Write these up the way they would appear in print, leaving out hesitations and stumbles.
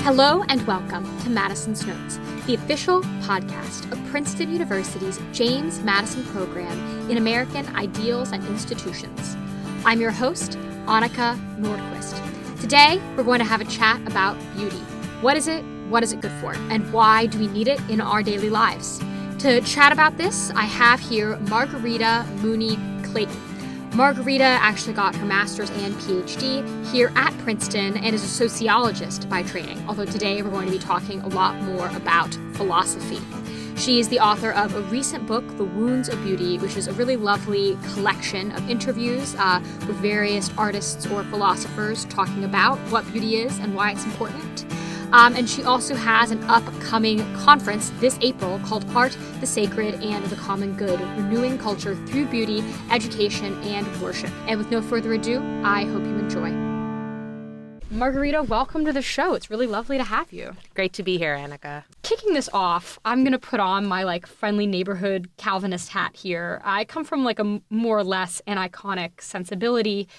Hello and welcome to Madison's Notes, the official podcast of Princeton University's James Madison program in American Ideals and Institutions. I'm your host, Annika Nordquist. Today, we're going to have a chat about beauty. What is it good for, and why do we need it in our daily lives? To chat about this, I have here Margarita Mooney Clayton. Margarita actually got her master's and PhD here at Princeton and is a sociologist by training, although today we're going to be talking a lot more about philosophy. She is the author of a recent book, The Wounds of Beauty, which is a really lovely collection of interviews with various artists or philosophers talking about what beauty is and why it's important. And she also has an upcoming conference this April called Art, the Sacred, and the Common Good, Renewing Culture Through Beauty, Education, and Worship. And with no further ado, I hope you enjoy. Margarita, welcome to the show. It's really lovely to have you. Great to be here, Annika. Kicking this off, I'm going to put on my friendly neighborhood Calvinist hat here. I come from a more or less an iconic sensibility,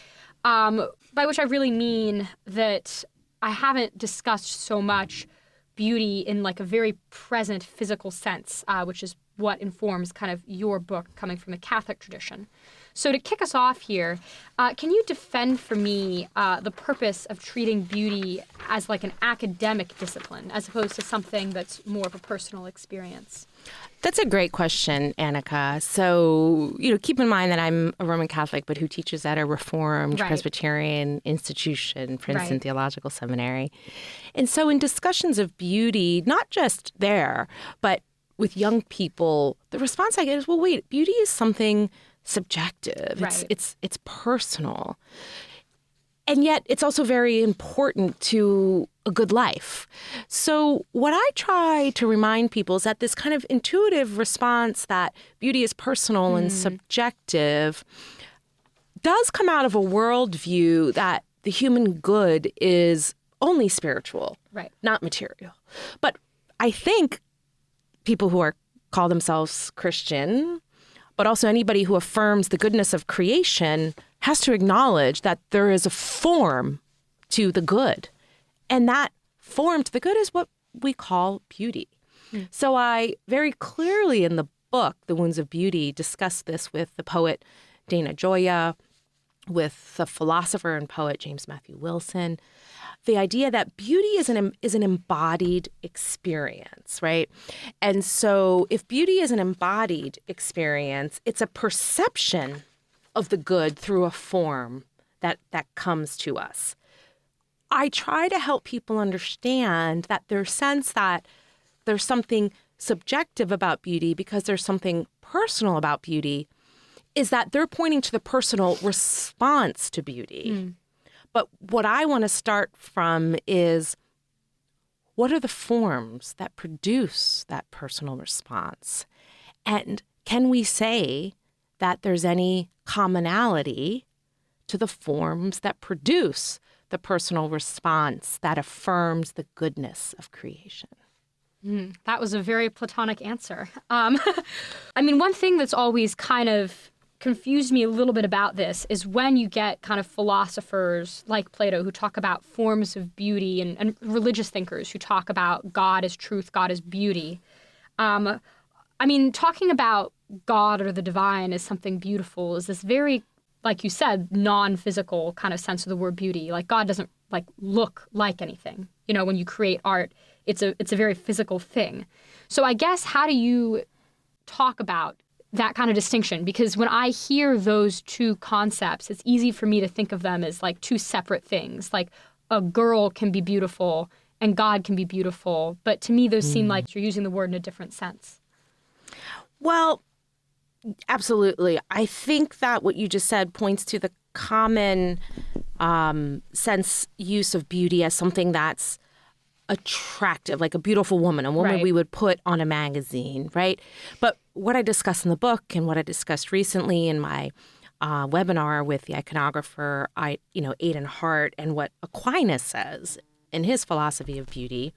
by which I really mean that I haven't discussed so much beauty in a very present physical sense, which is what informs kind of your book coming from the Catholic tradition. So to kick us off here, can you defend for me the purpose of treating beauty as an academic discipline as opposed to something that's more of a personal experience? That's a great question, Annika. So, keep in mind that I'm a Roman Catholic, but who teaches at a Reformed Presbyterian institution, Princeton Theological Seminary. And so in discussions of beauty, not just there, but with young people, the response I get is, well, wait, beauty is something subjective. Right. It's personal. And yet it's also very important to a good life. So what I try to remind people is that this kind of intuitive response that beauty is personal and subjective does come out of a worldview that the human good is only spiritual, not material. But I think people who call themselves Christian, but also anybody who affirms the goodness of creation, has to acknowledge that there is a form to the good. And that form to the good is what we call beauty. So I very clearly in the book, The Wounds of Beauty, discuss this with the poet Dana Gioia, with the philosopher and poet James Matthew Wilson. The idea that beauty is an embodied experience, right? And so if beauty is an embodied experience, it's a perception of the good through a form that comes to us. I try to help people understand that their sense that there's something subjective about beauty because there's something personal about beauty is that they're pointing to the personal response to beauty. But what I want to start from is, what are the forms that produce that personal response? And can we say that there's any commonality to the forms that produce the personal response that affirms the goodness of creation? That was a very Platonic answer. One thing that's always kind of confused me a little bit about this is when you get kind of philosophers like Plato who talk about forms of beauty and religious thinkers who talk about God as truth, God as beauty. Talking about God or the divine as something beautiful is this very, like you said, non-physical kind of sense of the word beauty. God doesn't look like anything. When you create art, it's a very physical thing. So I guess how do you talk about that kind of distinction? Because when I hear those two concepts, it's easy for me to think of them as two separate things. A girl can be beautiful and God can be beautiful. But to me, those seem like you're using the word in a different sense. Well, absolutely. I think that what you just said points to the common sense use of beauty as something that's attractive, like a beautiful woman, a woman we would put on a magazine, right? But what I discuss in the book and what I discussed recently in my webinar with the iconographer, Aidan Hart, and what Aquinas says in his philosophy of beauty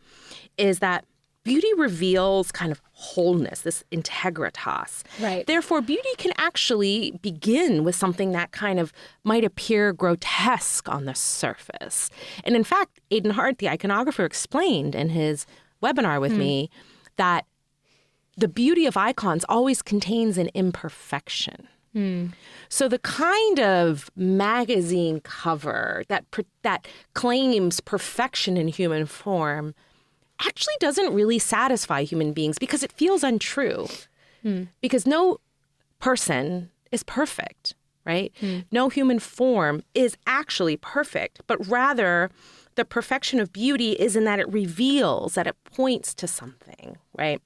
is that beauty reveals kind of wholeness, this integritas. Right. Therefore, beauty can actually begin with something that kind of might appear grotesque on the surface. And in fact, Aidan Hart, the iconographer, explained in his webinar with me that the beauty of icons always contains an imperfection. So the kind of magazine cover that claims perfection in human form actually doesn't really satisfy human beings because it feels untrue. Because no person is perfect, right? No human form is actually perfect, but rather the perfection of beauty is in that it reveals, that it points to something, right?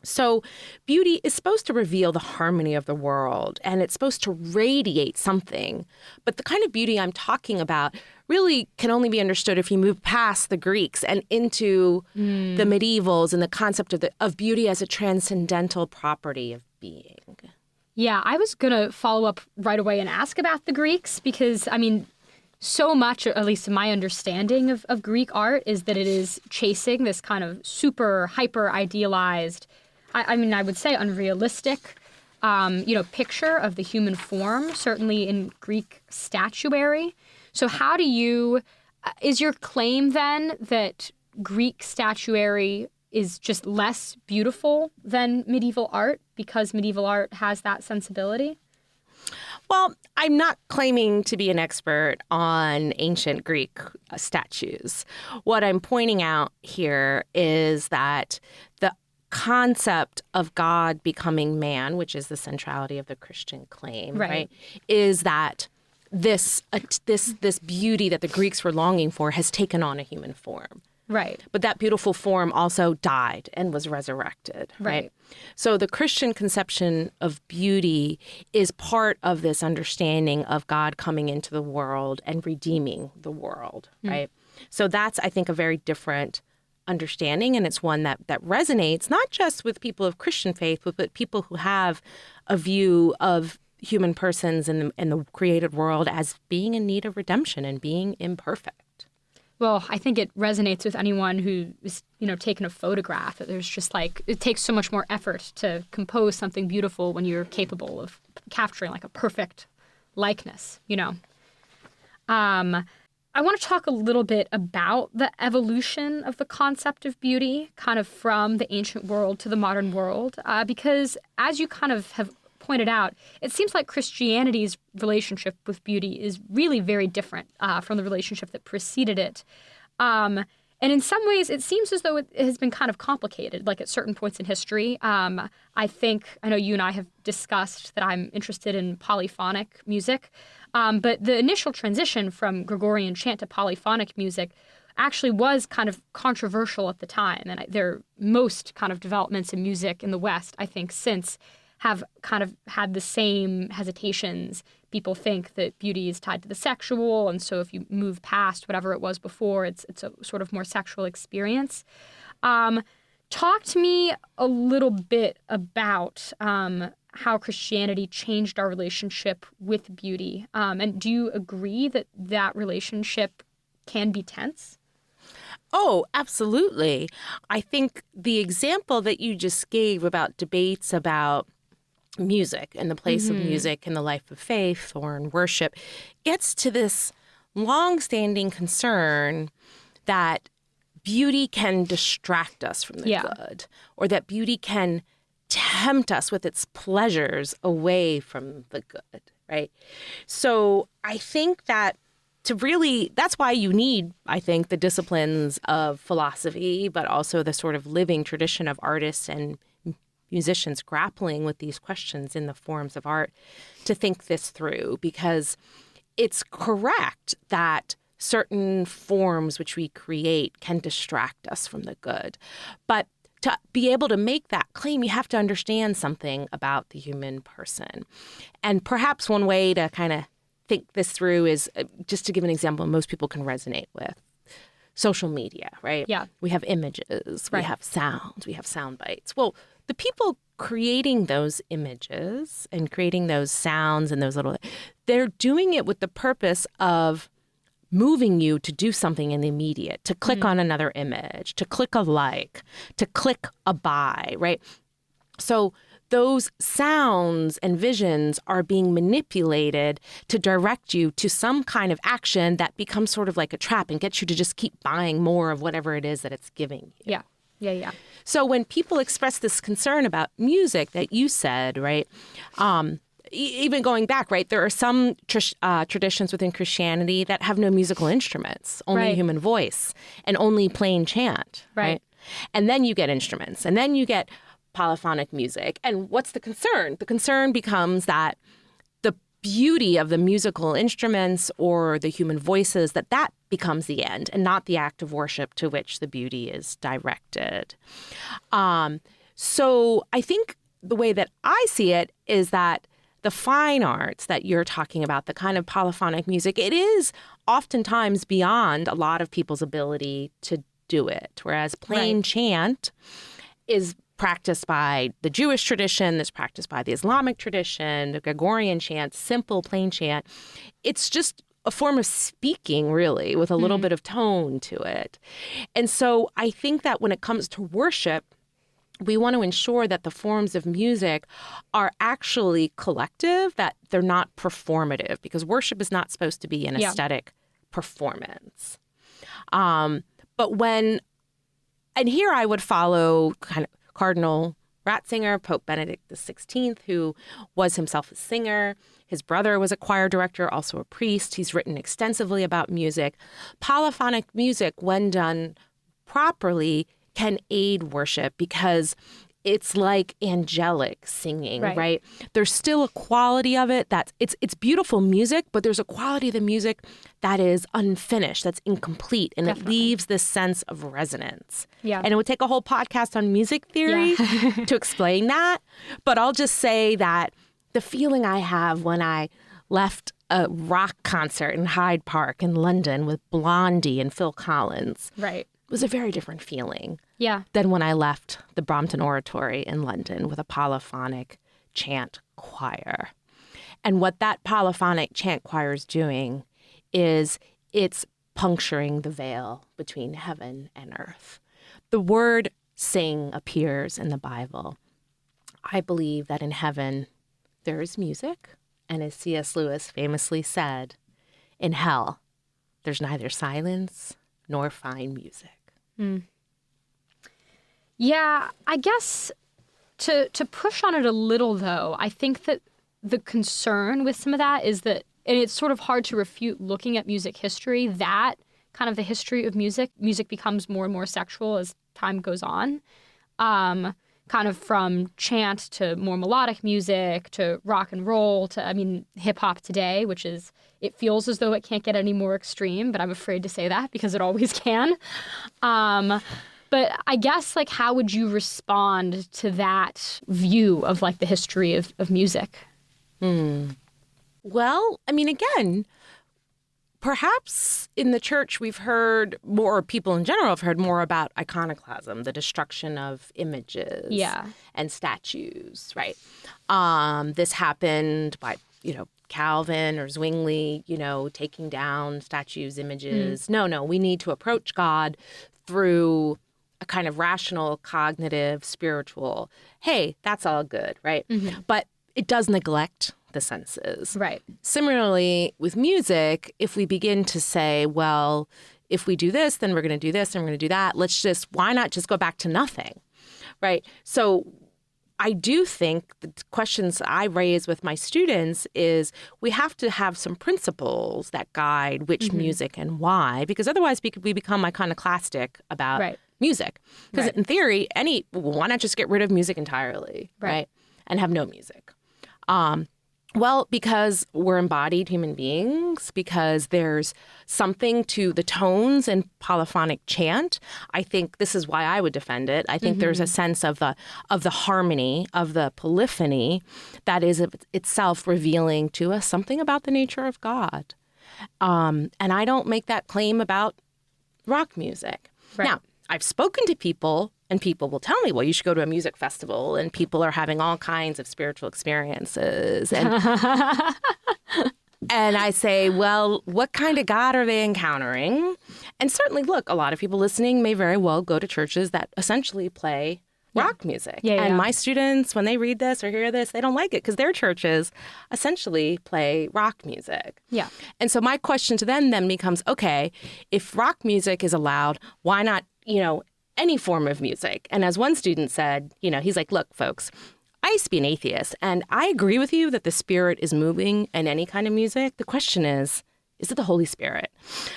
So beauty is supposed to reveal the harmony of the world, and it's supposed to radiate something. But the kind of beauty I'm talking about really can only be understood if you move past the Greeks and into the medievals and the concept of beauty as a transcendental property of being. Yeah, I was going to follow up right away and ask about the Greeks because, I mean, so much, at least in my understanding of Greek art, is that it is chasing this kind of super hyper idealized, I mean, I would say unrealistic, picture of the human form, certainly in Greek statuary. So how do you, is your claim then that Greek statuary is just less beautiful than medieval art because medieval art has that sensibility? Well, I'm not claiming to be an expert on ancient Greek statues. What I'm pointing out here is that the concept of God becoming man, which is the centrality of the Christian claim, right, is that this beauty that the Greeks were longing for has taken on a human form. Right. But that beautiful form also died and was resurrected, right? So the Christian conception of beauty is part of this understanding of God coming into the world and redeeming the world, right? So that's, I think, a very different understanding, and it's one that resonates not just with people of Christian faith, but people who have a view of human persons in the created world as being in need of redemption and being imperfect. Well, I think it resonates with anyone who is, taking a photograph. There's just it takes so much more effort to compose something beautiful when you're capable of capturing a perfect likeness, I want to talk a little bit about the evolution of the concept of beauty, kind of from the ancient world to the modern world, because as you kind of have pointed out, it seems like Christianity's relationship with beauty is really very different from the relationship that preceded it. And in some ways, it seems as though it has been kind of complicated, at certain points in history. I know you and I have discussed that I'm interested in polyphonic music, but the initial transition from Gregorian chant to polyphonic music actually was kind of controversial at the time. And most kind of developments in music in the West, I think, since have kind of had the same hesitations. People think that beauty is tied to the sexual, and so if you move past whatever it was before, it's a sort of more sexual experience. Talk to me a little bit about how Christianity changed our relationship with beauty, and do you agree that that relationship can be tense? Oh, absolutely. I think the example that you just gave about debates about music and the place of music in the life of faith or in worship gets to this long-standing concern that beauty can distract us from the good, or that beauty can tempt us with its pleasures away from the good, right? So I think that that's why you need, I think, the disciplines of philosophy, but also the sort of living tradition of artists and musicians grappling with these questions in the forms of art to think this through, because it's correct that certain forms which we create can distract us from the good. But to be able to make that claim, you have to understand something about the human person. And perhaps one way to kind of think this through is just to give an example most people can resonate with. Social media, right? Yeah. We have images, we have sounds, we have sound bites. Well, the people creating those images and creating those sounds and they're doing it with the purpose of moving you to do something in the immediate, to click on another image, to click a like, to click a buy, right? So those sounds and visions are being manipulated to direct you to some kind of action that becomes sort of like a trap and gets you to just keep buying more of whatever it is that it's giving you. Yeah. So when people express this concern about music that you said, right, even going back, right, there are some traditions within Christianity that have no musical instruments, only human voice and only plain chant, right? And then you get instruments, and then you get polyphonic music. And what's the concern? The concern becomes that the beauty of the musical instruments or the human voices, that becomes the end and not the act of worship to which the beauty is directed. So I think the way that I see it is that the fine arts that you're talking about, the kind of polyphonic music, it is oftentimes beyond a lot of people's ability to do it. Whereas plain chant is practiced by the Jewish tradition, that's practiced by the Islamic tradition, the Gregorian chant, simple plain chant. It's just a form of speaking, really, with a little bit of tone to it. And so I think that when it comes to worship, we want to ensure that the forms of music are actually collective, that they're not performative, because worship is not supposed to be an aesthetic performance. But when, and here I would follow kind of Cardinal Ratzinger, Pope Benedict XVI, who was himself a singer. His brother was a choir director, also a priest. He's written extensively about music. Polyphonic music, when done properly, can aid worship because it's like angelic singing, right? There's still a quality of it that's it's beautiful music, but there's a quality of the music that is unfinished, that's incomplete, and it leaves this sense of resonance. And it would take a whole podcast on music theory to explain that, but I'll just say that the feeling I have when I left a rock concert in Hyde Park in London with Blondie and Phil Collins was a very different feeling than when I left the Brompton Oratory in London with a polyphonic chant choir. And what that polyphonic chant choir is doing is it's puncturing the veil between heaven and earth. The word sing appears in the Bible. I believe that in heaven there is music, and as C.S. Lewis famously said, in hell there's neither silence nor fine music. Yeah, I guess to push on it a little, though, I think that the concern with some of that is that, and it's sort of hard to refute looking at music history, that kind of the history of music becomes more and more sexual as time goes on, kind of from chant to more melodic music to rock and roll to, I mean, hip hop today, which is, it feels as though it can't get any more extreme, but I'm afraid to say that because it always can. But I guess, like, how would you respond to that view of, like, the history of music? Well, I mean, again, perhaps in the church we've heard more, people in general have heard more about iconoclasm, the destruction of images and statues, right? This happened by, Calvin or Zwingli, taking down statues, images. No, we need to approach God through a kind of rational, cognitive, spiritual, hey, that's all good, right? But it does neglect the senses. Right. Similarly, with music, if we begin to say, well, if we do this, then we're going to do this and we're going to do that, why not just go back to nothing, right? So I do think the questions I raise with my students is we have to have some principles that guide which music and why, because otherwise we become iconoclastic about music. Because in theory, why not just get rid of music entirely, right? And have no music? Well, because we're embodied human beings, because there's something to the tones in polyphonic chant. I think this is why I would defend it. I think there's a sense of the harmony, of the polyphony that is itself revealing to us something about the nature of God. And I don't make that claim about rock music. Now, I've spoken to people, and people will tell me, well, you should go to a music festival, and people are having all kinds of spiritual experiences. And And I say, well, what kind of God are they encountering? And certainly, look, a lot of people listening may very well go to churches that essentially play rock music. And my students, when they read this or hear this, they don't like it because their churches essentially play rock music. Yeah. And so my question to them then becomes, okay, if rock music is allowed, why not, any form of music? And as one student said, he's like, look, folks, I used to be an atheist, and I agree with you that the Spirit is moving in any kind of music. The question is it the Holy Spirit?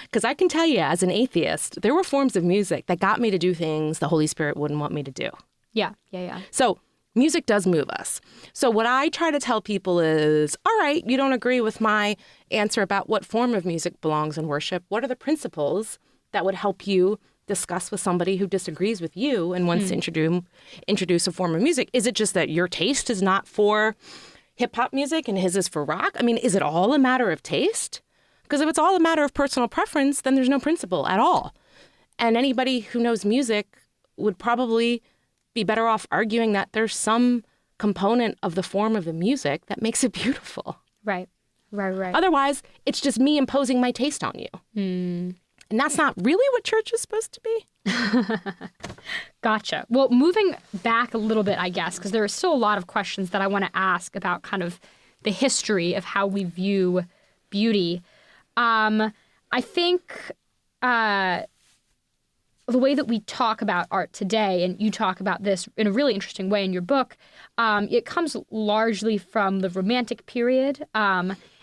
Because I can tell you, as an atheist, there were forms of music that got me to do things the Holy Spirit wouldn't want me to do. Yeah. So music does move us. So what I try to tell people is, all right, you don't agree with my answer about what form of music belongs in worship. What are the principles that would help you discuss with somebody who disagrees with you and wants to introduce a form of music? Is it just that your taste is not for hip hop music and his is for rock? I mean, is it all a matter of taste? Because if it's all a matter of personal preference, then there's no principle at all. And anybody who knows music would probably be better off arguing that there's some component of the form of the music that makes it beautiful. Right. Otherwise, it's just me imposing my taste on you. And that's not really what church is supposed to be. Gotcha. Well, moving back a little bit, I guess, because there are still a lot of questions that I want to ask about kind of the history of how we view beauty. I think the way that we talk about art today, and you talk about this in a really interesting way in your book, it comes largely from the Romantic period.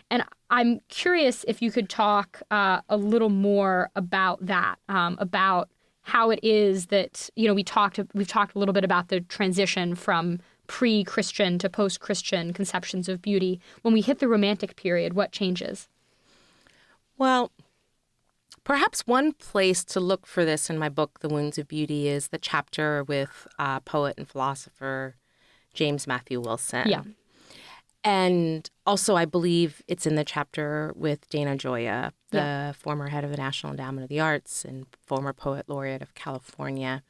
And I'm curious if you could talk a little more about that, about how it is that, we've talked a little bit about the transition from pre-Christian to post-Christian conceptions of beauty. When we hit the Romantic period, what changes? Well, perhaps one place to look for this in my book, The Wounds of Beauty, is the chapter with poet and philosopher James Matthew Wilson. Yeah. And also, I believe it's in the chapter with Dana Gioia, the former head of the National Endowment of the Arts and former poet laureate of California.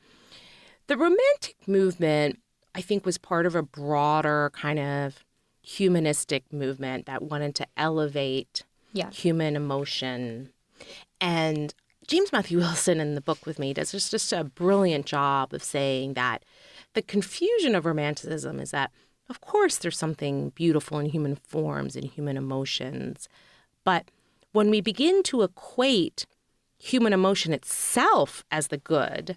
The Romantic movement, I think, was part of a broader kind of humanistic movement that wanted to elevate human emotion. And James Matthew Wilson in the book with me does just a brilliant job of saying that the confusion of Romanticism is that, of course, there's something beautiful in human forms and human emotions. But when we begin to equate human emotion itself as the good,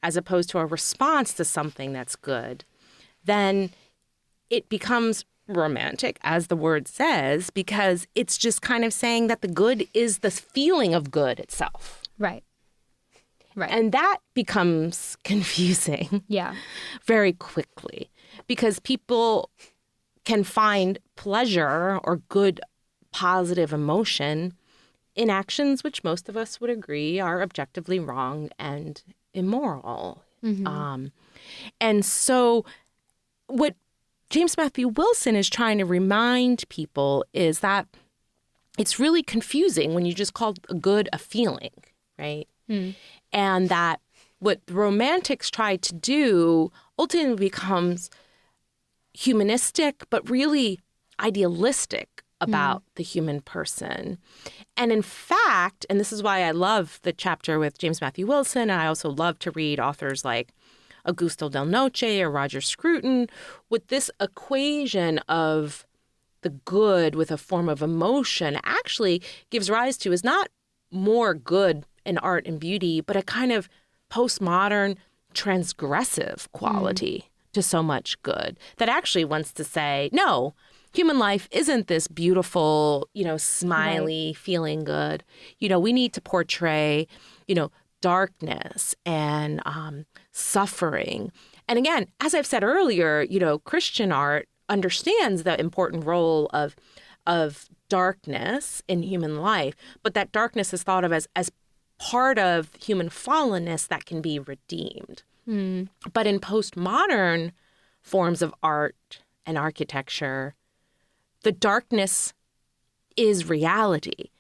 as opposed to a response to something that's good, then it becomes romantic, as the word says, because it's just kind of saying that the good is the feeling of good itself. Right. And that becomes confusing very quickly, because people can find pleasure or good, positive emotion in actions which most of us would agree are objectively wrong and immoral. And so what James Matthew Wilson is trying to remind people is that it's really confusing when you just call a good a feeling, right? And that what the Romantics tried to do ultimately becomes humanistic, but really idealistic about the human person. And in fact, and this is why I love the chapter with James Matthew Wilson, and I also love to read authors like Augusto Del Noce or Roger Scruton, with this equation of the good with a form of emotion actually gives rise to is not more good in art and beauty, but a kind of postmodern transgressive quality to so much good that actually wants to say, no, human life isn't this beautiful, smiley, feeling good. We need to portray, darkness and suffering. And again, as I've said earlier, Christian art understands the important role of darkness in human life, but that darkness is thought of as part of human fallenness that can be redeemed. But in postmodern forms of art and architecture, the darkness is reality.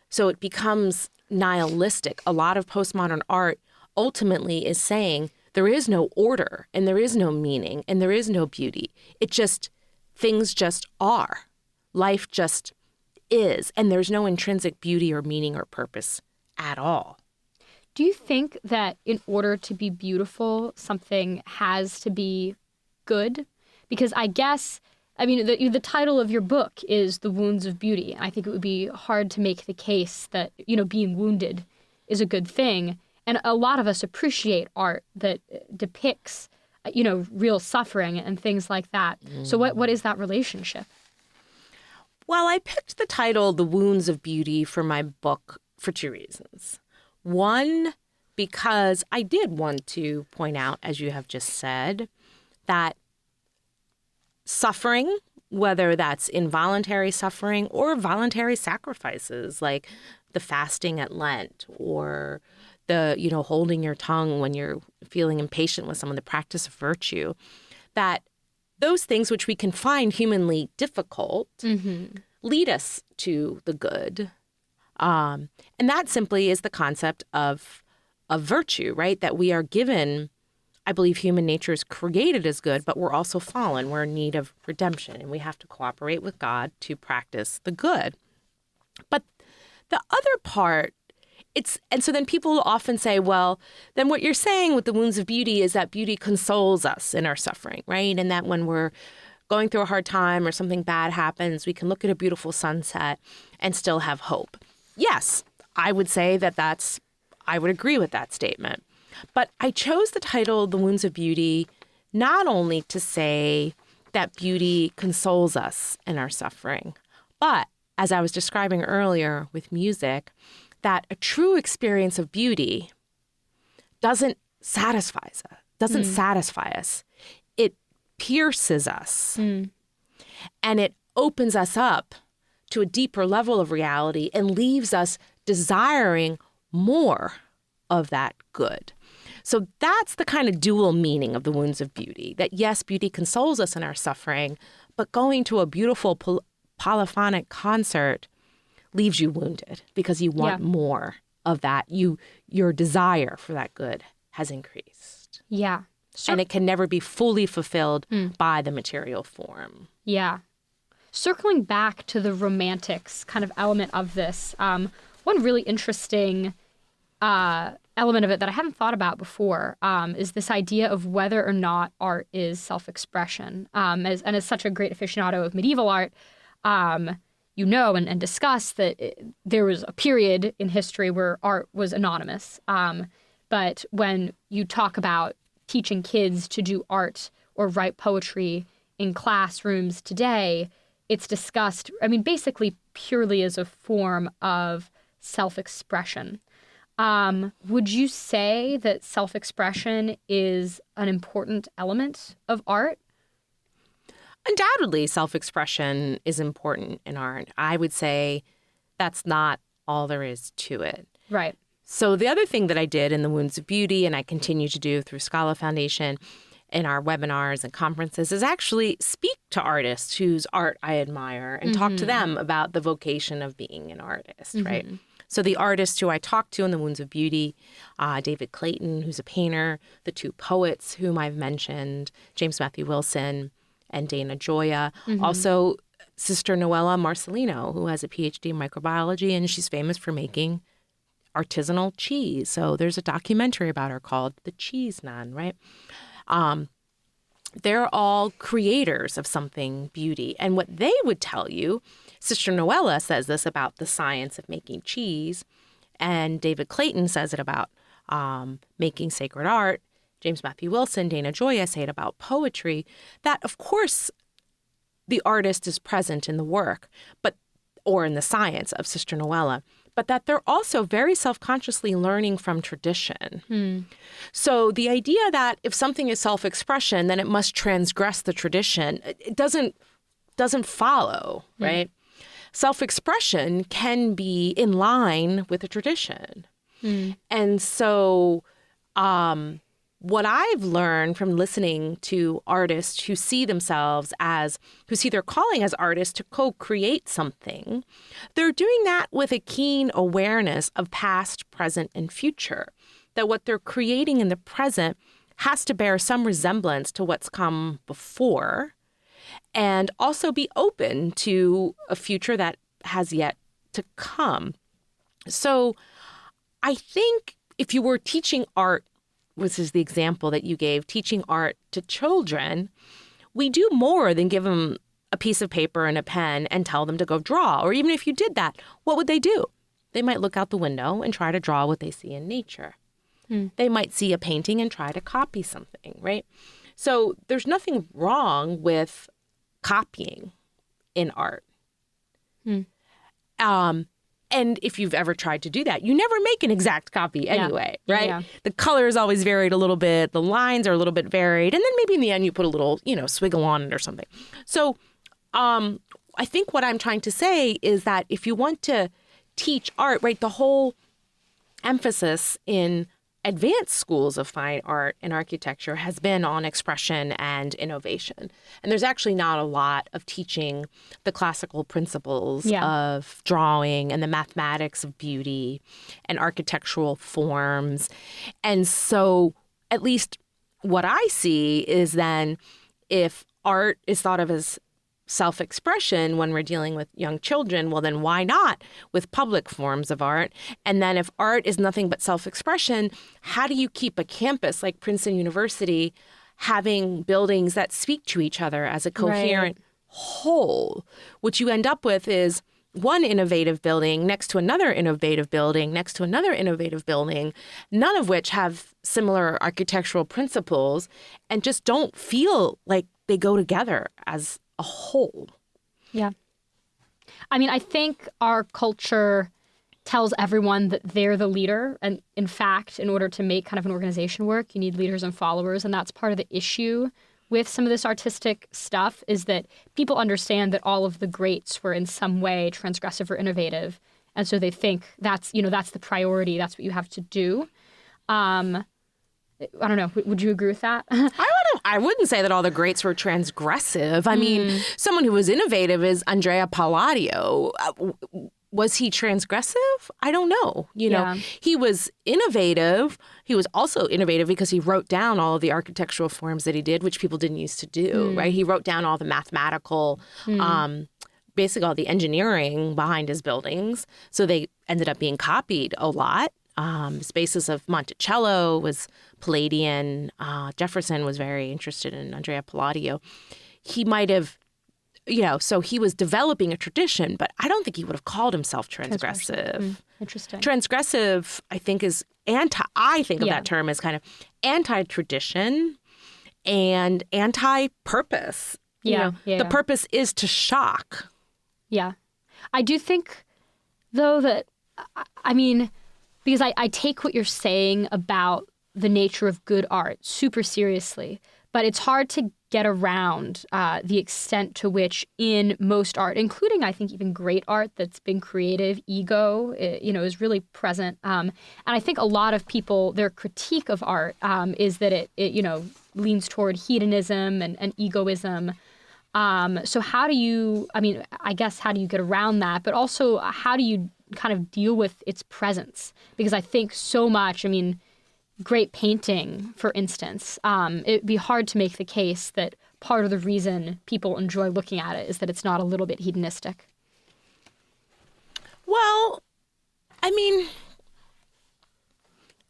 So it becomes nihilistic. A lot of postmodern art ultimately is saying there is no order and there is no meaning and there is no beauty. Things just are. Life just is, and there's no intrinsic beauty or meaning or purpose at all. Do you think that in order to be beautiful, something has to be good? Because I guess, I mean, the title of your book is The Wounds of Beauty. And I think it would be hard to make the case that, being wounded is a good thing. And a lot of us appreciate art that depicts, real suffering and things like that. So what is that relationship? Well, I picked the title The Wounds of Beauty for my book for two reasons. One, because I did want to point out, as you have just said, that suffering, whether that's involuntary suffering or voluntary sacrifices, like the fasting at Lent or the, holding your tongue when you're feeling impatient with someone, the practice of virtue, that those things which we can find humanly difficult lead us to the good. And that simply is the concept of virtue, right? That we are given, I believe human nature is created as good, but we're also fallen. We're in need of redemption, and we have to cooperate with God to practice the good. But the other part, and so then people often say, well, then what you're saying with the wounds of beauty is that beauty consoles us in our suffering, right? And that when we're going through a hard time or something bad happens, we can look at a beautiful sunset and still have hope. Yes, I would say I would agree with that statement. But I chose the title, The Wounds of Beauty, not only to say that beauty consoles us in our suffering, but as I was describing earlier with music, that a true experience of beauty doesn't satisfy us. It pierces us. And it opens us up to a deeper level of reality and leaves us desiring more of that good. So that's the kind of dual meaning of the wounds of beauty, that yes, beauty consoles us in our suffering, but going to a beautiful polyphonic concert leaves you wounded because you want more of that. Your desire for that good has increased. Yeah. And it can never be fully fulfilled by the material form. Yeah. Circling back to the romantics kind of element of this, one really interesting element of it that I haven't thought about before is this idea of whether or not art is self-expression. As such a great aficionado of medieval art, and discuss that there was a period in history where art was anonymous. But when you talk about teaching kids to do art or write poetry in classrooms today, it's discussed, basically purely as a form of self-expression. Would you say that self-expression is an important element of art? Undoubtedly, self-expression is important in art. I would say that's not all there is to it. Right. So the other thing that I did in the Wounds of Beauty, and I continue to do through Scala Foundation in our webinars and conferences, is actually speak to artists whose art I admire and talk to them about the vocation of being an artist, right? So the artists who I talked to in the Wounds of Beauty, David Clayton, who's a painter, the two poets whom I've mentioned, James Matthew Wilson and Dana Gioia, also Sister Noella Marcelino, who has a PhD in microbiology, and she's famous for making artisanal cheese. So there's a documentary about her called The Cheese Nun, right? They're all creators of something beauty. And what they would tell you, Sister Noella says this about the science of making cheese, and David Clayton says it about making sacred art. James Matthew Wilson, Dana Gioia say it about poetry, that of course the artist is present in the work, or in the science of Sister Noella, but that they're also very self-consciously learning from tradition. So the idea that if something is self-expression, then it must transgress the tradition, it doesn't follow, right? Self-expression can be in line with a tradition. And so what I've learned from listening to artists who see their calling as artists to co-create something, they're doing that with a keen awareness of past, present, and future. That what they're creating in the present has to bear some resemblance to what's come before, and also be open to a future that has yet to come. So I think if you were teaching art, which is the example that you gave, teaching art to children, we do more than give them a piece of paper and a pen and tell them to go draw. Or even if you did that, what would they do? They might look out the window and try to draw what they see in nature. They might see a painting and try to copy something, right? So there's nothing wrong with copying in art. And if you've ever tried to do that, you never make an exact copy anyway, right? Yeah. The color is always varied a little bit. The lines are a little bit varied. And then maybe in the end you put a little, swiggle on it or something. So I think what I'm trying to say is that if you want to teach art, right, the whole emphasis in advanced schools of fine art and architecture has been on expression and innovation. And there's actually not a lot of teaching the classical principles of drawing and the mathematics of beauty and architectural forms. And so at least what I see is then if art is thought of as self-expression when we're dealing with young children, well, then why not with public forms of art? And then if art is nothing but self-expression, how do you keep a campus like Princeton University having buildings that speak to each other as a coherent whole? What you end up with is one innovative building next to another innovative building next to another innovative building, none of which have similar architectural principles and just don't feel like they go together as a whole. Yeah. I mean, I think our culture tells everyone that they're the leader. And in fact, in order to make kind of an organization work, you need leaders and followers. And that's part of the issue with some of this artistic stuff is that people understand that all of the greats were in some way transgressive or innovative. And so they think that's the priority. That's what you have to do. I don't know. Would you agree with that? I wouldn't say that all the greats were transgressive. I mean, someone who was innovative is Andrea Palladio. Was he transgressive? I don't know. He was innovative. He was also innovative because he wrote down all of the architectural forms that he did, which people didn't used to do, right? He wrote down all the mathematical, basically all the engineering behind his buildings. So they ended up being copied a lot. Spaces of Monticello was Palladian. Jefferson was very interested in Andrea Palladio. He might have, so he was developing a tradition, but I don't think he would have called himself transgressive. Interesting. Transgressive, I think, is I think of that term as kind of anti-tradition and anti-purpose. The purpose is to shock. Yeah. I do think, though, that, because I take what you're saying about the nature of good art super seriously, but it's hard to get around the extent to which in most art, including I think even great art that's been creative, ego, is really present. And I think a lot of people, their critique of art is that it leans toward hedonism and egoism. So how do you, I guess, how do you get around that? But also, how do you kind of deal with its presence? Because I think so much, great painting, for instance, it'd be hard to make the case that part of the reason people enjoy looking at it is that it's not a little bit hedonistic. Well,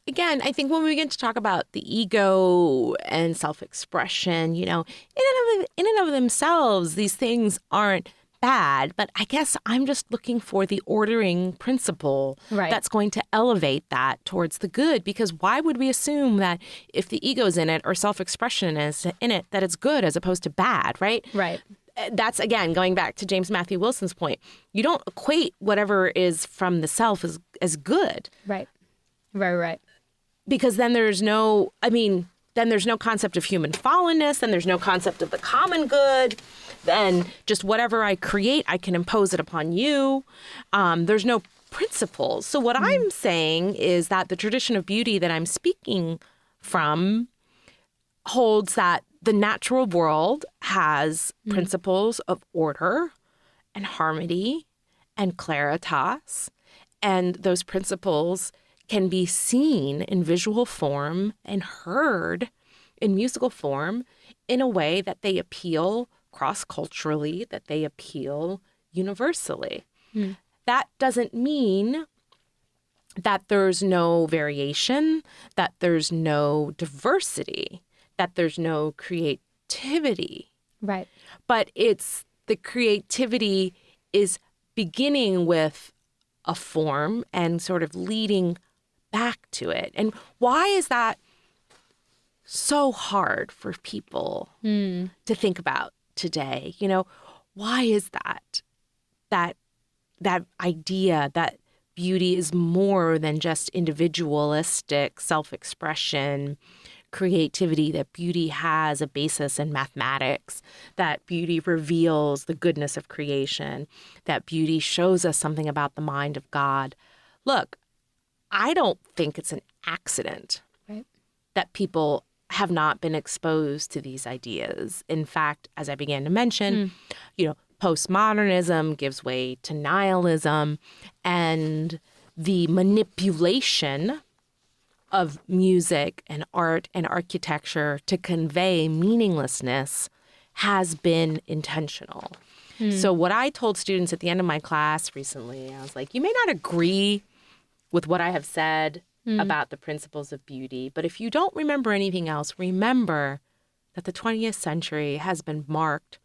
again, I think when we begin to talk about the ego and self-expression, in and of themselves, these things aren't bad, but I guess I'm just looking for the ordering principle that's going to elevate that towards the good, because why would we assume that if the ego's in it or self-expression is in it, that it's good as opposed to bad, right? Right. That's, again, going back to James Matthew Wilson's point. You don't equate whatever is from the self as good. Right. Right. Because then there's no concept of human fallenness, then there's no concept of the common good. Then just whatever I create, I can impose it upon you. There's no principles. So what I'm saying is that the tradition of beauty that I'm speaking from holds that the natural world has principles of order and harmony and claritas. And those principles can be seen in visual form and heard in musical form in a way that they appeal cross-culturally, that they appeal universally. That doesn't mean that there's no variation, that there's no diversity, that there's no creativity. Right. But it's the creativity is beginning with a form and sort of leading back to it. And why is that so hard for people to think about today? You know, why is that? That idea that beauty is more than just individualistic self-expression, creativity, that beauty has a basis in mathematics, that beauty reveals the goodness of creation, that beauty shows us something about the mind of God. Look, I don't think it's an accident that people have not been exposed to these ideas. In fact, as I began to mention, you know, postmodernism gives way to nihilism, and the manipulation of music and art and architecture to convey meaninglessness has been intentional. So what I told students at the end of my class recently, I was like, you may not agree with what I have said about the principles of beauty, but if you don't remember anything else, remember that the 20th century has been marked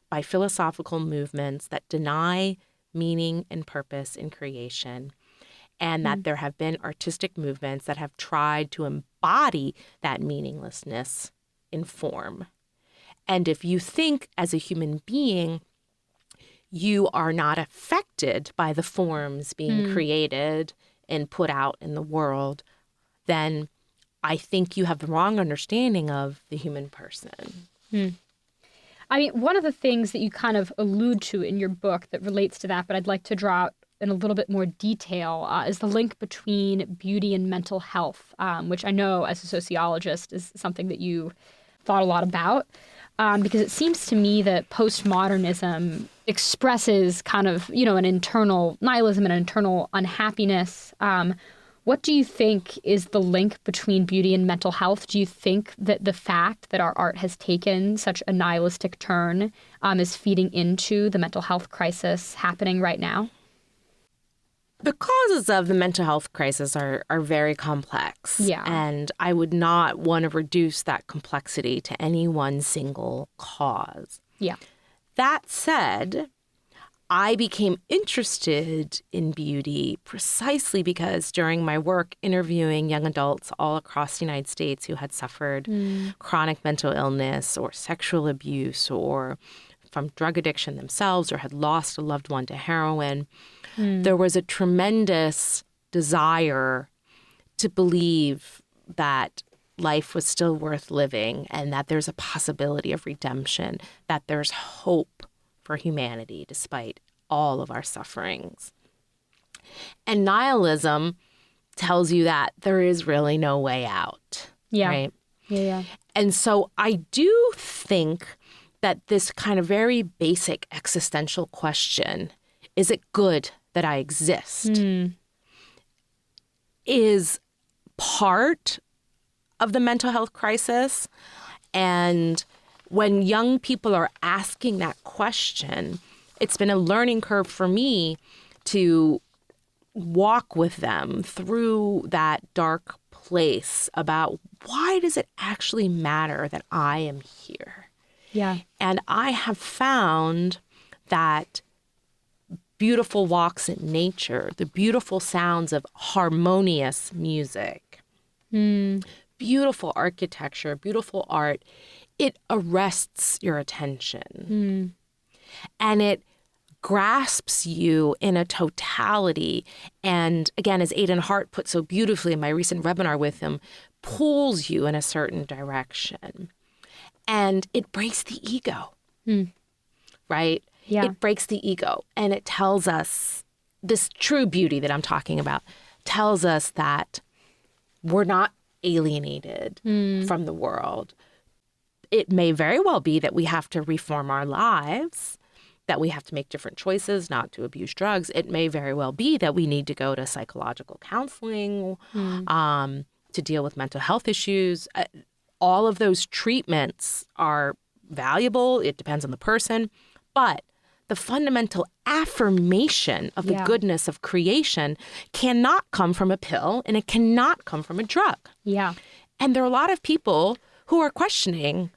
by philosophical movements that deny meaning and purpose in creation, and that there have been artistic movements that have tried to embody that meaninglessness in form. And if you think as a human being, you are not affected by the forms being created and put out in the world, then I think you have the wrong understanding of the human person. I mean, one of the things that you kind of allude to in your book that relates to that, but I'd like to draw out in a little bit more detail, is the link between beauty and mental health, which I know as a sociologist is something that you thought a lot about, because it seems to me that postmodernism expresses kind of, you know, an internal nihilism and an internal unhappiness. What do you think is the link between beauty and mental health? Do you think that the fact that our art has taken such a nihilistic turn is feeding into the mental health crisis happening right now? The causes of the mental health crisis are very complex. Yeah. And I would not want to reduce that complexity to any one single cause. Yeah. That said, I became interested in beauty precisely because during my work interviewing young adults all across the United States who had suffered chronic mental illness or sexual abuse or from drug addiction themselves or had lost a loved one to heroin, there was a tremendous desire to believe that life was still worth living and that there's a possibility of redemption, that there's hope for humanity despite all of our sufferings. And nihilism tells you that there is really no way out. Yeah. Right? Yeah. And so I do think that this kind of very basic existential question, is it good that I exist, is part of the mental health crisis. And when young people are asking that question, it's been a learning curve for me to walk with them through that dark place about why does it actually matter that I am here? Yeah. And I have found that beautiful walks in nature, the beautiful sounds of harmonious music, beautiful architecture, beautiful art, it arrests your attention. And it grasps you in a totality. And again, as Aidan Hart put so beautifully in my recent webinar with him, pulls you in a certain direction. And it breaks the ego, right? Yeah. It breaks the ego. And it tells us, this true beauty that I'm talking about, tells us that we're not alienated from the world. It may very well be that we have to reform our lives, that we have to make different choices not to abuse drugs. It may very well be that we need to go to psychological counseling to deal with mental health issues. All of those treatments are valuable. It depends on the person. But the fundamental affirmation of the goodness of creation cannot come from a pill and it cannot come from a drug. Yeah. And there are a lot of people who are questioning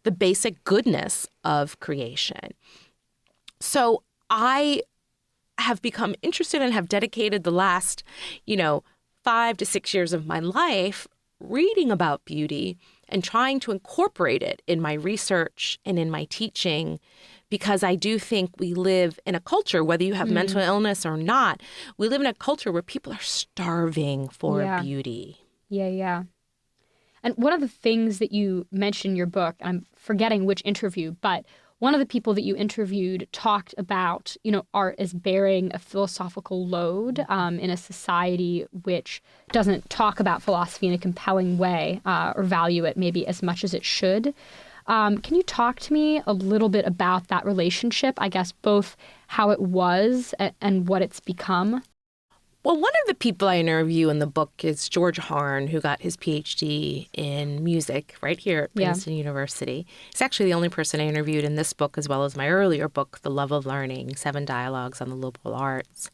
the basic goodness of creation. So I have become interested and have dedicated the last, 5 to 6 years of my life reading about beauty and trying to incorporate it in my research and in my teaching, because I do think we live in a culture, whether you have mental illness or not, we live in a culture where people are starving for beauty. Yeah. And one of the things that you mentioned in your book, I'm forgetting which interview, but one of the people that you interviewed talked about, art as bearing a philosophical load in a society which doesn't talk about philosophy in a compelling way or value it maybe as much as it should. Can you talk to me a little bit about that relationship, I guess, both how it was and what it's become? Well, one of the people I interview in the book is George Harn, who got his PhD in music right here at Princeton University. He's actually the only person I interviewed in this book, as well as my earlier book, The Love of Learning, 7 Dialogues on the Liberal Arts.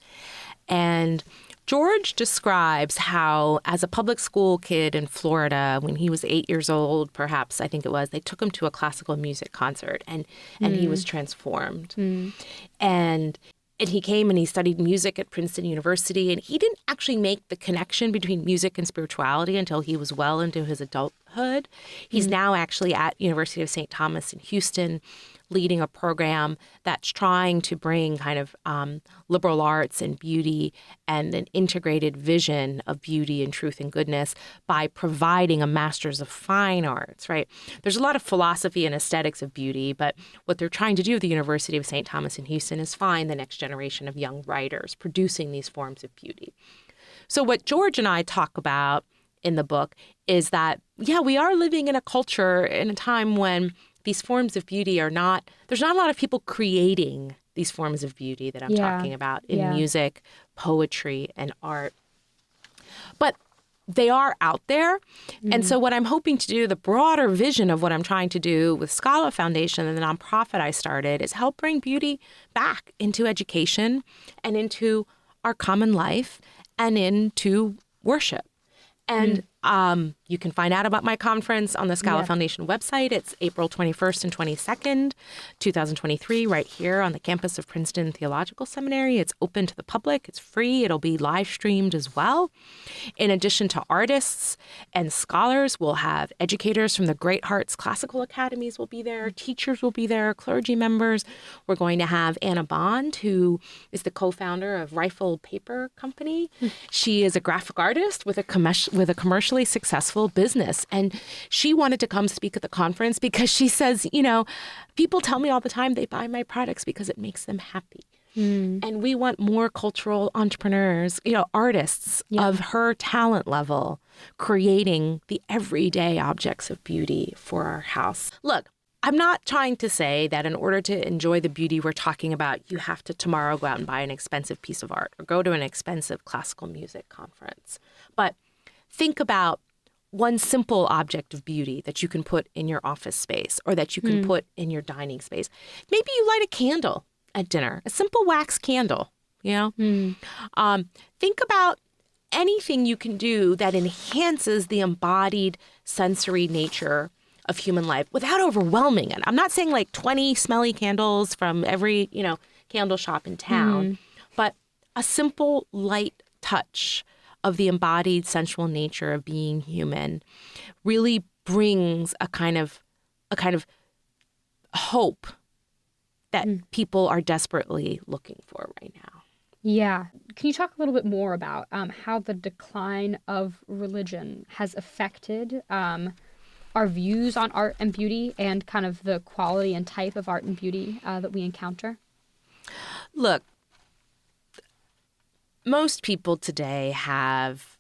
And George describes how, as a public school kid in Florida, when he was 8 years old, perhaps, I think it was, they took him to a classical music concert, and he was transformed. And he came and he studied music at Princeton University, and he didn't actually make the connection between music and spirituality until he was well into his adulthood. He's now actually at University of St. Thomas in Houston, leading a program that's trying to bring kind of liberal arts and beauty and an integrated vision of beauty and truth and goodness by providing a master's of fine arts, right? There's a lot of philosophy and aesthetics of beauty, but what they're trying to do at the University of St. Thomas in Houston is find the next generation of young writers producing these forms of beauty. So what George and I talk about in the book is that, we are living in a culture in a time when these forms of beauty there's not a lot of people creating these forms of beauty that I'm talking about in music, poetry, and art. But they are out there. And so what I'm hoping to do, the broader vision of what I'm trying to do with Scala Foundation and the nonprofit I started, is help bring beauty back into education and into our common life and into worship. And you can find out about my conference on the Scala Foundation website. It's April 21st and 22nd, 2023, right here on the campus of Princeton Theological Seminary. It's open to the public. It's free. It'll be live streamed as well. In addition to artists and scholars, we'll have educators from the Great Hearts Classical Academies will be there. Teachers will be there. Clergy members. We're going to have Anna Bond, who is the co-founder of Rifle Paper Company. She is a graphic artist with a commercially successful business. And she wanted to come speak at the conference because she says, people tell me all the time they buy my products because it makes them happy. And we want more cultural entrepreneurs, artists of her talent level, creating the everyday objects of beauty for our house. Look, I'm not trying to say that in order to enjoy the beauty we're talking about, you have to tomorrow go out and buy an expensive piece of art or go to an expensive classical music conference. But think about one simple object of beauty that you can put in your office space or that you can put in your dining space. Maybe you light a candle at dinner, a simple wax candle, Think about anything you can do that enhances the embodied sensory nature of human life without overwhelming it. I'm not saying like 20 smelly candles from every, candle shop in town, but a simple light touch of the embodied sensual nature of being human really brings a kind of hope that people are desperately looking for right now. Yeah. Can you talk a little bit more about how the decline of religion has affected our views on art and beauty and kind of the quality and type of art and beauty that we encounter? Look, most people today have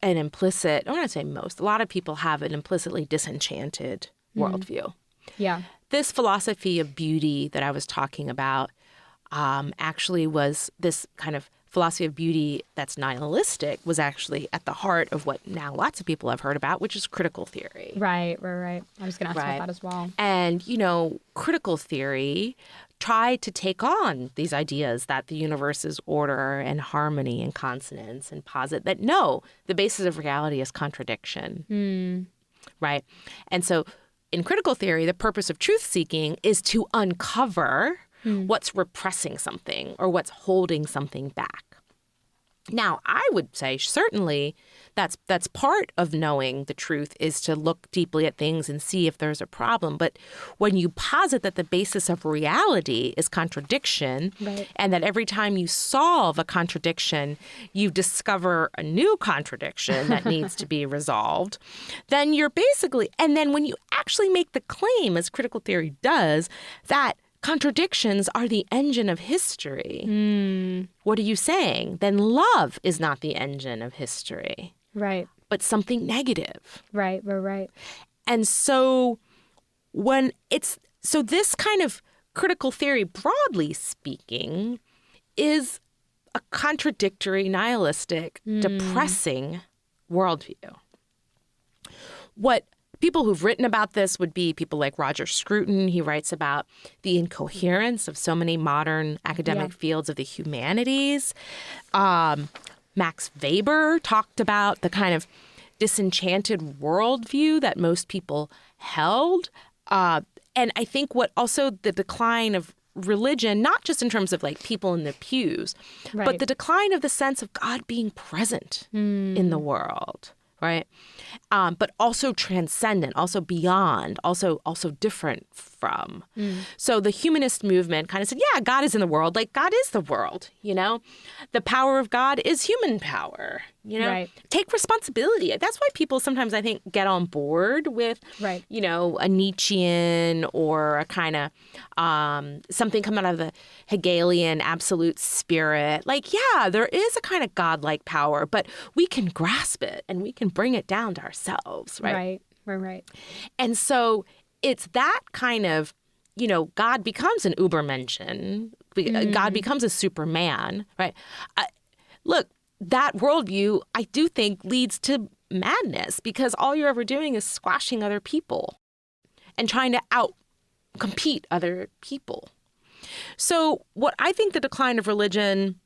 an implicit, I want to say most, a lot of people have an implicitly disenchanted worldview. Yeah. This philosophy of beauty that I was talking about actually was this kind of philosophy of beauty that's nihilistic was actually at the heart of what now lots of people have heard about, which is critical theory. Right. I was going to ask about that as well. And, critical theory tried to take on these ideas that the universe is order and harmony and consonance, and posit that, no, the basis of reality is contradiction. Right? And so in critical theory, the purpose of truth-seeking is to uncover what's repressing something or what's holding something back. Now, I would say certainly that's part of knowing the truth is to look deeply at things and see if there's a problem. But when you posit that the basis of reality is contradiction, and that every time you solve a contradiction, you discover a new contradiction that needs to be resolved, then you're basically, and then when you actually make the claim, as critical theory does, that contradictions are the engine of history. What are you saying? Then love is not the engine of history. Right. But something negative. Right. And so this kind of critical theory, broadly speaking, is a contradictory, nihilistic, depressing worldview. What people who've written about this would be people like Roger Scruton. He writes about the incoherence of so many modern academic fields of the humanities. Max Weber talked about the kind of disenchanted worldview that most people held. And I think what also the decline of religion, not just in terms of like people in the pews, but the decline of the sense of God being present in the world. Right. But also transcendent, also beyond, also different from. So the humanist movement kind of said, yeah, God is in the world. Like God is the world, The power of God is human power, Take responsibility. That's why people sometimes, I think, get on board with, a Nietzschean or a kind of something coming out of the Hegelian absolute spirit. Like, yeah, there is a kind of godlike power, but we can grasp it and we can bring it down to ourselves, right? Right. And so it's that kind of, God becomes an Übermenschen. God becomes a Superman, right? Look, that worldview, I do think, leads to madness because all you're ever doing is squashing other people and trying to out-compete other people. So what I think the decline of religion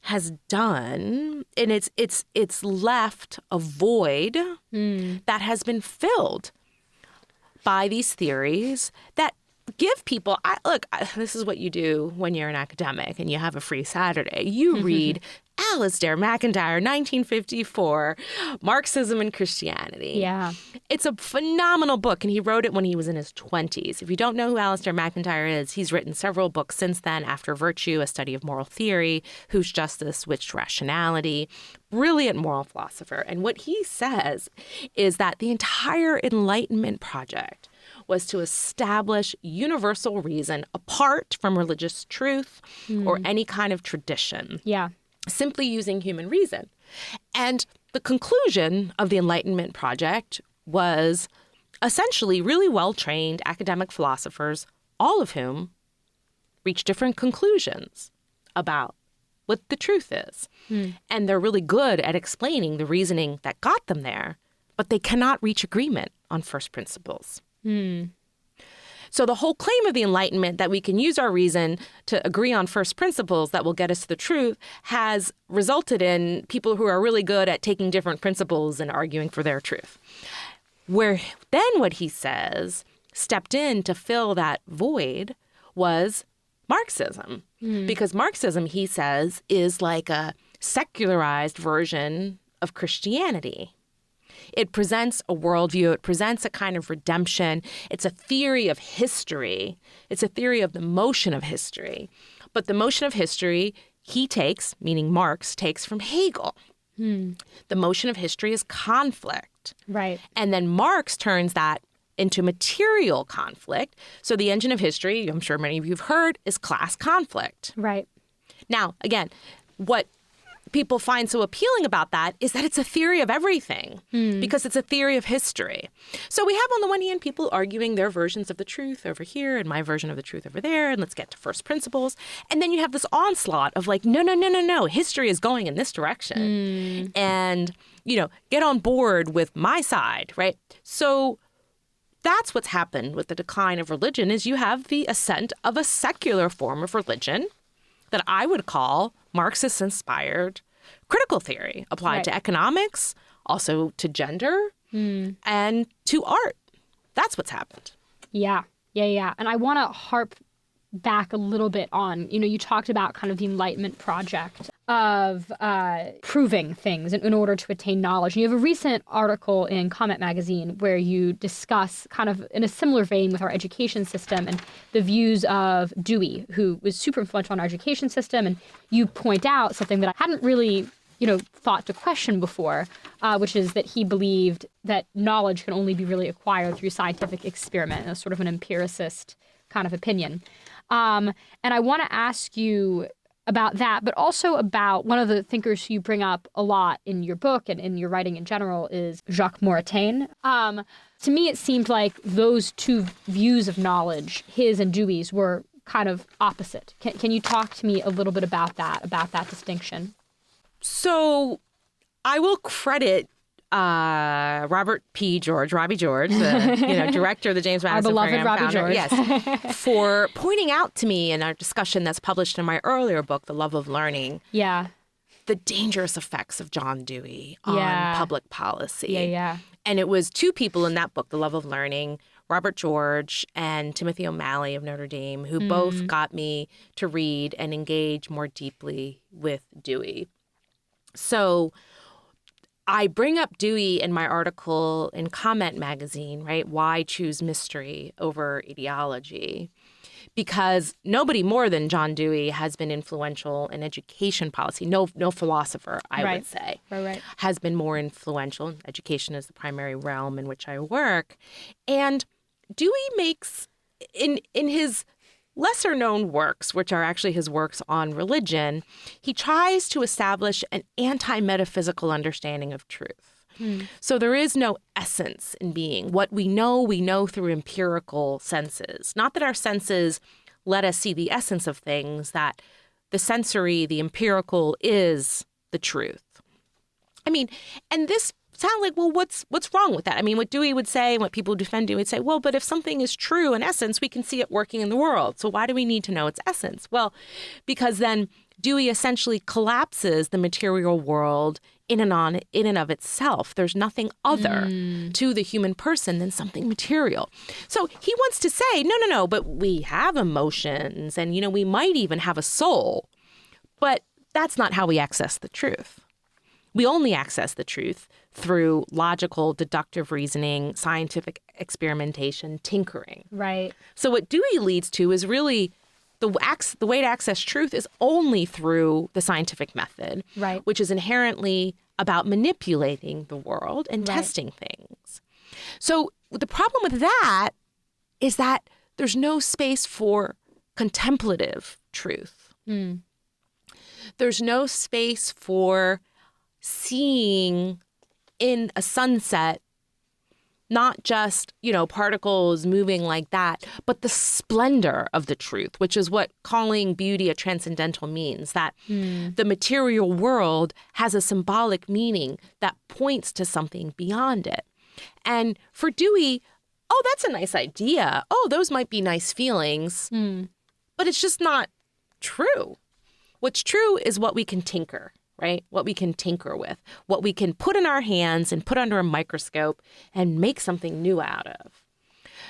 has done, and it's left a void that has been filled by these theories that give people, this is what you do when you're an academic and you have a free Saturday. You read Alasdair MacIntyre, 1954, Marxism and Christianity. Yeah. It's a phenomenal book, and he wrote it when he was in his 20s. If you don't know who Alasdair MacIntyre is, he's written several books since then, After Virtue, A Study of Moral Theory, Whose Justice, Which Rationality. Brilliant moral philosopher. And what he says is that the entire Enlightenment project was to establish universal reason apart from religious truth or any kind of tradition. Yeah. Simply using human reason. And the conclusion of the Enlightenment project was essentially really well-trained academic philosophers, all of whom reach different conclusions about what the truth is. And they're really good at explaining the reasoning that got them there, but they cannot reach agreement on first principles. So the whole claim of the Enlightenment that we can use our reason to agree on first principles that will get us to the truth has resulted in people who are really good at taking different principles and arguing for their truth. Where then what he says stepped in to fill that void was Marxism. Because Marxism, he says, is like a secularized version of Christianity. It presents a worldview. It presents a kind of redemption. It's a theory of history. It's a theory of the motion of history. But the motion of history he takes, meaning Marx, takes from Hegel. The motion of history is conflict. Right. And then Marx turns that into material conflict. So the engine of history, I'm sure many of you have heard, is class conflict. Right. Now, again, what people find so appealing about that is that it's a theory of everything because it's a theory of history. So we have on the one hand people arguing their versions of the truth over here and my version of the truth over there, and let's get to first principles. And then you have this onslaught of like, no, history is going in this direction. And, get on board with my side, right? So that's what's happened with the decline of religion is you have the ascent of a secular form of religion that I would call Marxist-inspired critical theory applied to economics, also to gender, and to art. That's what's happened. Yeah. And I want to harp back a little bit on, you talked about kind of the Enlightenment project of proving things in order to attain knowledge. And you have a recent article in Comment magazine where you discuss kind of in a similar vein with our education system and the views of Dewey, who was super influential on our education system. And you point out something that I hadn't really thought to question before, which is that he believed that knowledge can only be really acquired through scientific experiment, a sort of an empiricist kind of opinion. And I want to ask you about that, but also about one of the thinkers you bring up a lot in your book and in your writing in general is Jacques Maritain. To me, it seemed like those two views of knowledge, his and Dewey's, were kind of opposite. Can you talk to me a little bit about that distinction? So I will credit Robbie George, the director of the James Madison Program, Robbie founder, George. yes, for pointing out to me in our discussion that's published in my earlier book, The Love of Learning, the dangerous effects of John Dewey on public policy. And it was two people in that book, The Love of Learning, Robert George and Timothy O'Malley of Notre Dame, who both got me to read and engage more deeply with Dewey. So I bring up Dewey in my article in Comment magazine, right? Why choose mystery over ideology? Because nobody more than John Dewey has been influential in education policy. No philosopher, I would say, has been more influential. Education is the primary realm in which I work. And Dewey makes, in his lesser known works, which are actually his works on religion, he tries to establish an anti-metaphysical understanding of truth. So there is no essence in being. What we know through empirical senses. Not that our senses let us see the essence of things, that the sensory, the empirical is the truth. I mean, and this sound like, well, what's wrong with that? I mean, what Dewey would say and what people who defend Dewey would say, well, but if something is true in essence, we can see it working in the world. So why do we need to know its essence? Well, because then Dewey essentially collapses the material world in and of itself. There's nothing other to the human person than something material. So he wants to say, no, but we have emotions and, we might even have a soul, but that's not how we access the truth. We only access the truth through logical, deductive reasoning, scientific experimentation, tinkering. Right. So what Dewey leads to is really the way to access truth is only through the scientific method, right, which is inherently about manipulating the world and testing things. So the problem with that is that there's no space for contemplative truth. There's no space for seeing in a sunset not just, particles moving like that, but the splendor of the truth, which is what calling beauty a transcendental means, that the material world has a symbolic meaning that points to something beyond it. And for Dewey, oh, that's a nice idea. Oh, those might be nice feelings, but it's just not true. What's true is what we can tinker. Right? What we can tinker with, what we can put in our hands and put under a microscope and make something new out of.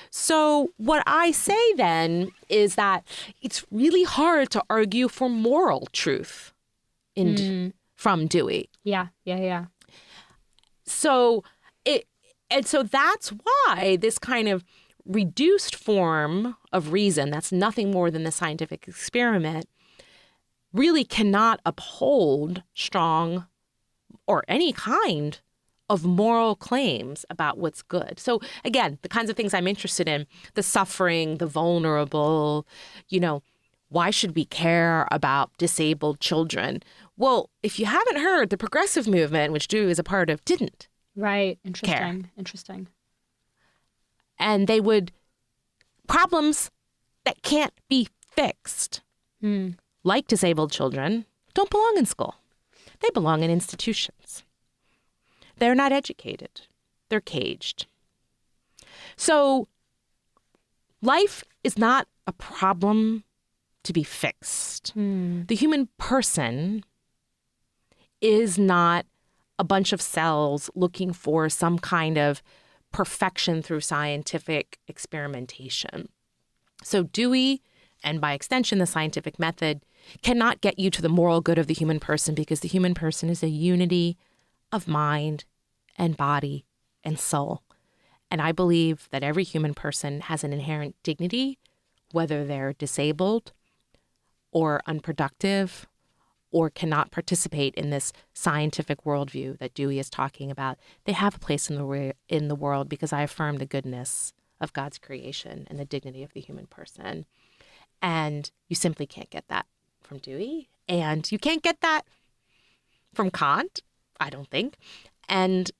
So what I say then is that it's really hard to argue for moral truth from Dewey. Yeah. So that's why this kind of reduced form of reason, that's nothing more than the scientific experiment, really cannot uphold strong or any kind of moral claims about what's good. So again, the kinds of things I'm interested in, the suffering, the vulnerable, why should we care about disabled children? Well, if you haven't heard, the progressive movement, which Dewey is a part of, didn't. Right. Interesting. Care. Interesting. And they would, problems that can't be fixed, like disabled children, don't belong in school. They belong in institutions. They're not educated. They're caged. So life is not a problem to be fixed. The human person is not a bunch of cells looking for some kind of perfection through scientific experimentation. So Dewey, and by extension the scientific method, cannot get you to the moral good of the human person, because the human person is a unity of mind and body and soul. And I believe that every human person has an inherent dignity, whether they're disabled or unproductive or cannot participate in this scientific worldview that Dewey is talking about. They have a place in the world because I affirm the goodness of God's creation and the dignity of the human person. And you simply can't get that from Dewey. And you can't get that from Kant, I don't think. And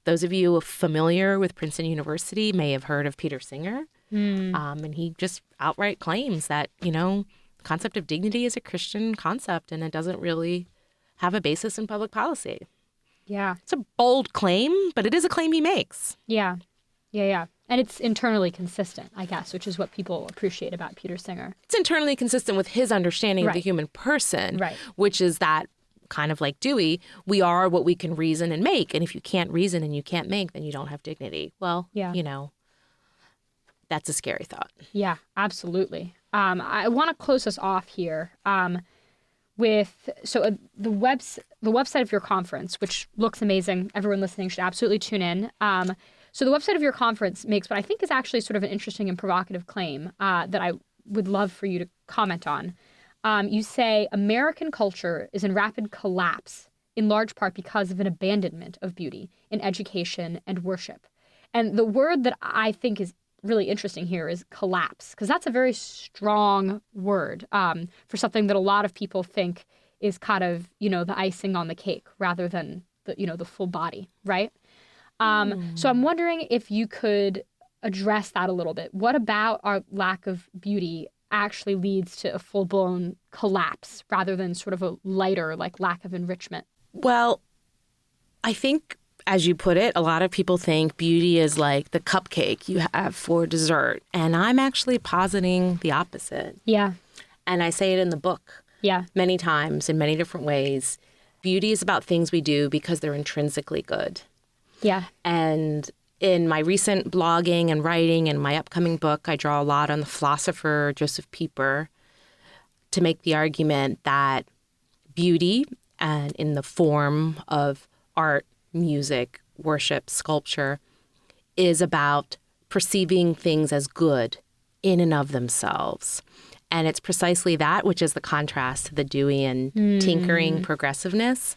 those of you familiar with Princeton University may have heard of Peter Singer. And he just outright claims that, the concept of dignity is a Christian concept and it doesn't really have a basis in public policy. Yeah. It's a bold claim, but it is a claim he makes. Yeah. And it's internally consistent, I guess, which is what people appreciate about Peter Singer. It's internally consistent with his understanding of the human person, which is that, kind of like Dewey, we are what we can reason and make. And if you can't reason and you can't make, then you don't have dignity. Well, that's a scary thought. Yeah, absolutely. I want to close us off here with the website of your conference, which looks amazing. Everyone listening should absolutely tune in. So the website of your conference makes what I think is actually sort of an interesting and provocative claim that I would love for you to comment on. You say American culture is in rapid collapse, in large part because of an abandonment of beauty in education and worship. And the word that I think is really interesting here is collapse, because that's a very strong word for something that a lot of people think is kind of, the icing on the cake rather than the full body, right? So I'm wondering if you could address that a little bit. What about our lack of beauty actually leads to a full-blown collapse rather than sort of a lighter, lack of enrichment? Well, I think, as you put it, a lot of people think beauty is like the cupcake you have for dessert. And I'm actually positing the opposite. Yeah. And I say it in the book. Yeah. Many times in many different ways. Beauty is about things we do because they're intrinsically good. Yeah. And in my recent blogging and writing and my upcoming book, I draw a lot on the philosopher Joseph Pieper to make the argument that beauty, and in the form of art, music, worship, sculpture, is about perceiving things as good in and of themselves. And it's precisely that which is the contrast to the Deweyan tinkering progressiveness.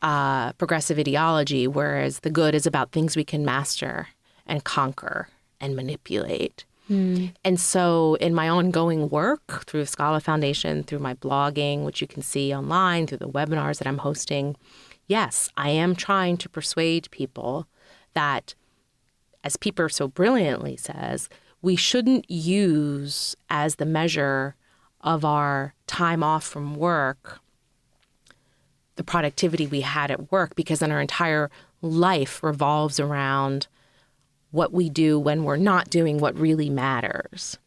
Progressive ideology, whereas the good is about things we can master and conquer and manipulate. And so in my ongoing work through Scala Foundation, through my blogging, which you can see online, through the webinars that I'm hosting, yes, I am trying to persuade people that, as Pieper so brilliantly says, we shouldn't use as the measure of our time off from work the productivity we had at work, because then our entire life revolves around what we do when we're not doing what really matters.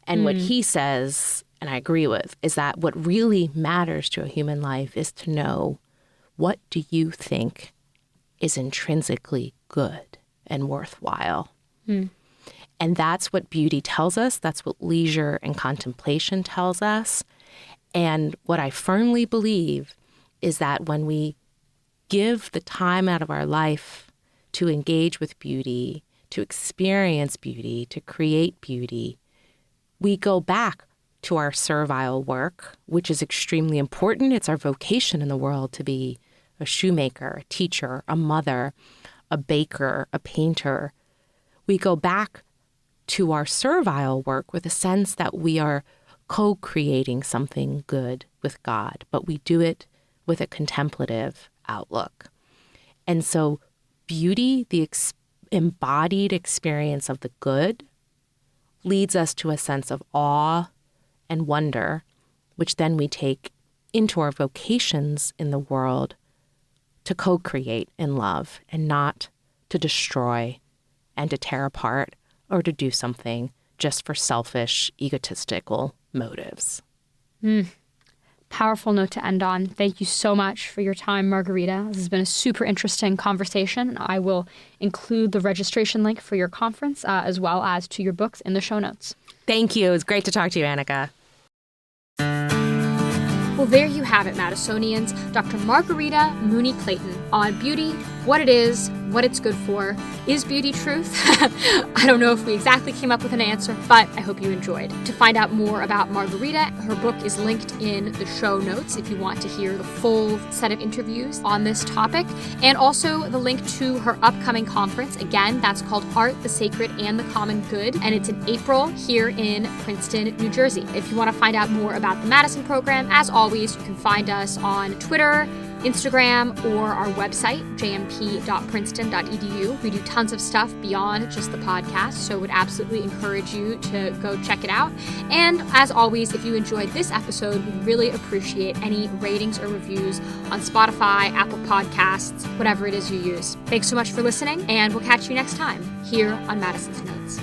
And what he says, and I agree with, is that what really matters to a human life is to know, what do you think is intrinsically good and worthwhile? And that's what beauty tells us. That's what leisure and contemplation tells us. And what I firmly believe is that when we give the time out of our life to engage with beauty, to experience beauty, to create beauty, we go back to our servile work, which is extremely important. It's our vocation in the world to be a shoemaker, a teacher, a mother, a baker, a painter. We go back to our servile work with a sense that we are co-creating something good with God, but we do it with a contemplative outlook. And so beauty, the embodied experience of the good, leads us to a sense of awe and wonder, which then we take into our vocations in the world to co-create in love and not to destroy and to tear apart or to do something just for selfish, egotistical motives. Powerful note to end on. Thank you so much for your time, Margarita. This has been a super interesting conversation. I will include the registration link for your conference as well as to your books in the show notes. Thank you. It was great to talk to you, Annika. Well, there you have it, Madisonians. Dr. Margarita Mooney Clayton on beauty, what it is, what it's good for. Is beauty truth? I don't know if we exactly came up with an answer, but I hope you enjoyed. To find out more about Margarita, her book is linked in the show notes if you want to hear the full set of interviews on this topic, and also the link to her upcoming conference. Again, that's called Art, the Sacred, and the Common Good, and it's in April here in Princeton, New Jersey. If you want to find out more about the Madison program, as always, you can find us on Twitter, Instagram, or our website, jmp.princeton.edu. We do tons of stuff beyond just the podcast, so would absolutely encourage you to go check it out. And as always, if you enjoyed this episode, we'd really appreciate any ratings or reviews on Spotify, Apple Podcasts, whatever it is you use. Thanks so much for listening, and we'll catch you next time here on Madison's Notes.